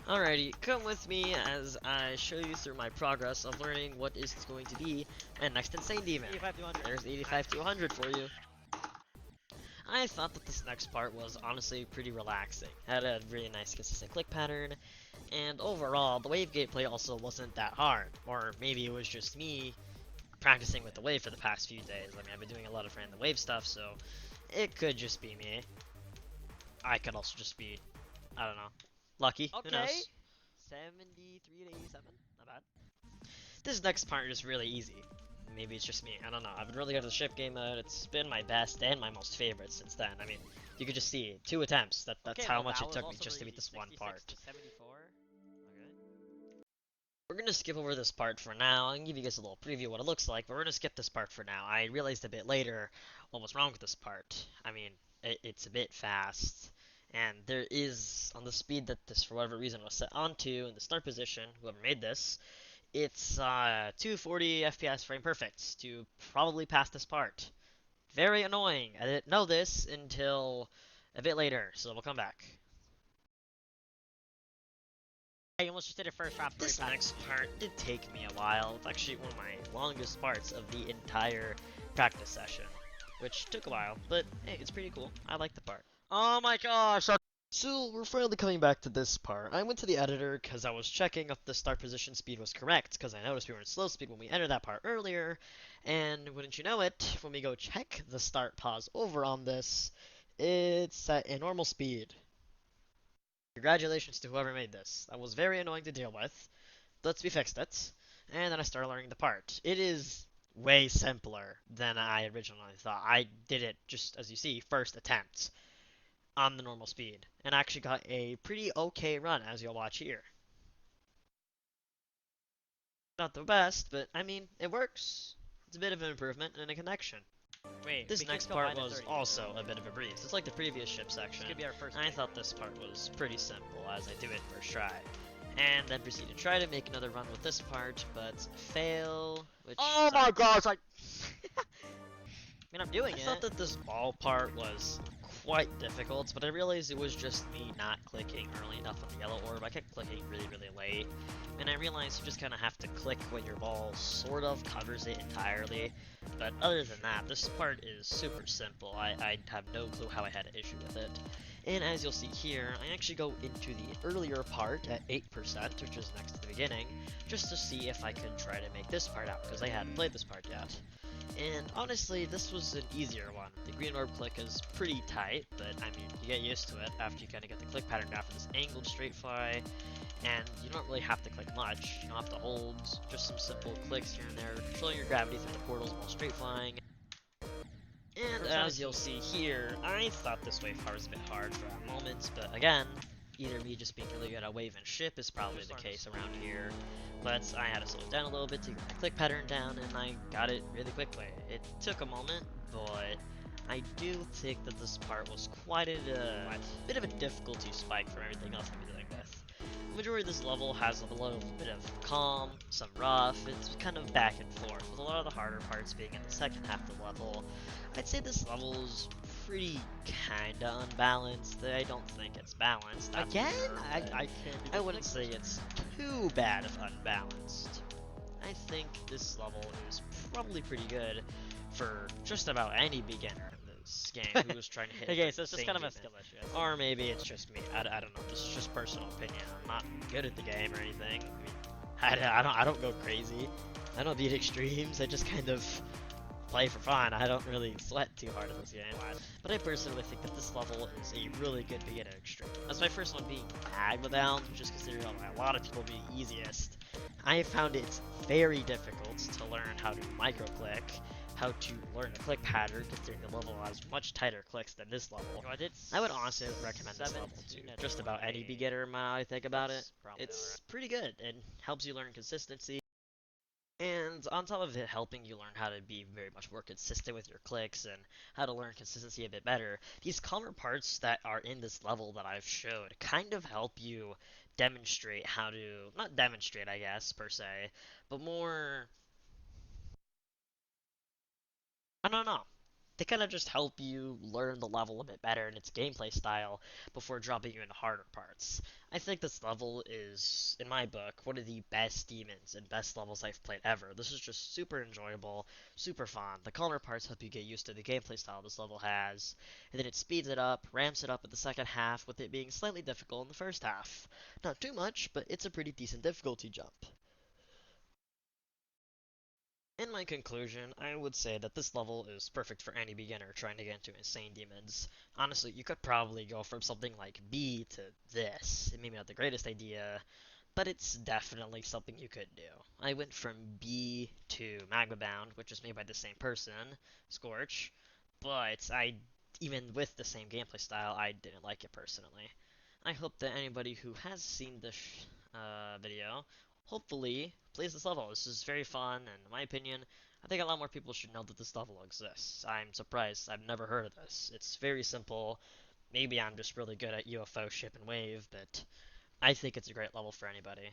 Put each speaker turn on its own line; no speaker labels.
Alrighty, come with me as I show you through my progress of learning what is going to be my next Insane Demon.
85 to 100.
There's 85 to 100 for you. I thought that this next part was honestly pretty relaxing. Had a really nice consistent click pattern, and overall, the wave gameplay also wasn't that hard. Or maybe it was just me practicing with the wave for the past few days. I mean, I've been doing a lot of random wave stuff, so it could just be me. I could also just be, I don't know, lucky. Who
Okay.
knows?
73 to 87. Not bad.
This next part is really easy. Maybe it's just me. I don't know. I've been really good at the ship game mode. It's been my best and my most favorite since then. I mean, you could just see 2 attempts. That's
Okay,
how
well,
much
that
it
was
took me
also
just to
really
beat this
easy.
one
66
part.
to 74. Okay.
We're gonna skip over this part for now. I can give you guys a little preview of what it looks like, but we're gonna skip this part for now. I realized a bit later what was wrong with this part. I mean, it's a bit fast, and there is, on the speed that this, for whatever reason, was set onto in the start position, whoever made this, it's 240 FPS frame perfect to probably pass this part. Very annoying. I didn't know this until a bit later, so we'll come back.
I almost just did it first drop.
This next part did take me a while. It's actually one of my longest parts of the entire practice session, which took a while, but hey, it's pretty cool. I like the part.
Oh my gosh.
So we're finally coming back to this part. I went to the editor because I was checking if the start position speed was correct, because I noticed we were in slow speed when we entered that part earlier, and wouldn't you know it, when we go check the start pause over on this, it's set in normal speed. Congratulations to whoever made this. That was very annoying to deal with, but we fixed it, and then I started learning the part. It is way simpler than I originally thought. I did it just, as you see, first attempt on the normal speed, and actually got a pretty okay run, as you'll watch here. Not the best, but I mean, it works. It's a bit of an improvement and a connection.
Wait,
This next part was also a bit of a breeze. It's like the previous ship section.
This could be our first.
I thought this part was pretty simple, as I do it first try. And then proceed to try to make another run with this part, but fail, which
Oh my gosh, I mean, I'm doing
I
it.
thought that this ball part was quite difficult, but I realized it was just me not clicking early enough on the yellow orb. I kept clicking really late, and I realized you just kind of have to click when your ball sort of covers it entirely. But other than that, this part is super simple. I have no clue how I had an issue with it. And as you'll see here, I actually go into the earlier part at 8%, which is next to the beginning, just to see if I could try to make this part out, because I hadn't played this part yet. And honestly, this was an easier one. The green orb click is pretty tight, but I mean, you get used to it after you kind of get the click pattern down for this angled straight fly, and you don't really have to click much. You don't have to hold, just some simple clicks here and there, controlling your gravity through the portals while straight flying. And as you'll see here, I thought this wave part was a bit hard for a moment, but again, either me just being really good at wave and ship is probably the case around here, but I had to slow it down a little bit to get my click pattern down, and I got it really quickly. It took a moment, but I do think that this part was quite a bit of a difficulty spike from everything else I've been dealing with. The majority of this level has a little bit of calm, some rough, it's kind of back and forth, with a lot of the harder parts being in the second half of the level. I'd say this level is pretty kinda unbalanced. I don't think it's balanced.
Again?
I
I
wouldn't say it's too bad of unbalanced. I think this level is probably pretty good for just about any beginner in this game who is trying to hit.
Okay, so it's just
Insane
kind of a
Demon.
skill issue.
Or maybe it's just me. I don't know. This is just personal opinion. I'm not good at the game or anything. I mean, I don't go crazy. I don't beat extremes. I just kind of play for fun. I don't really sweat too hard in this game. But I personally think that this level is a really good beginner extreme. As my first one being Magmabound, which is considered by a lot of people to be the easiest, I found it very difficult to learn how to microclick, how to learn a click pattern, considering the level has much tighter clicks than this level. I would honestly recommend this level to just about any beginner now I think about it. It's pretty good and helps you learn consistency. And on top of it helping you learn how to be very much more consistent with your clicks and how to learn consistency a bit better, these calmer parts that are in this level that I've showed kind of help you demonstrate how to, not demonstrate I guess per se, but more, I don't know. they kind of just help you learn the level a bit better and its gameplay style before dropping you into harder parts. I think this level is, in my book, one of the best demons and best levels I've played ever. This is just super enjoyable, super fun. The calmer parts help you get used to the gameplay style this level has, and then it speeds it up, ramps it up in the second half, with it being slightly difficult in the first half. Not too much, but it's a pretty decent difficulty jump. In my conclusion, I would say that this level is perfect for any beginner trying to get into Insane Demons. Honestly, you could probably go from something like B to this. Maybe not the greatest idea, but it's definitely something you could do. I went from B to Magma Bound, which was made by the same person, Scorch, but even with the same gameplay style, I didn't like it personally. I hope that anybody who has seen this video hopefully plays this level. This is very fun, and in my opinion, I think a lot more people should know that this level exists. I'm surprised. I've never heard of this. It's very simple. Maybe I'm just really good at UFO ship and wave, but I think it's a great level for anybody.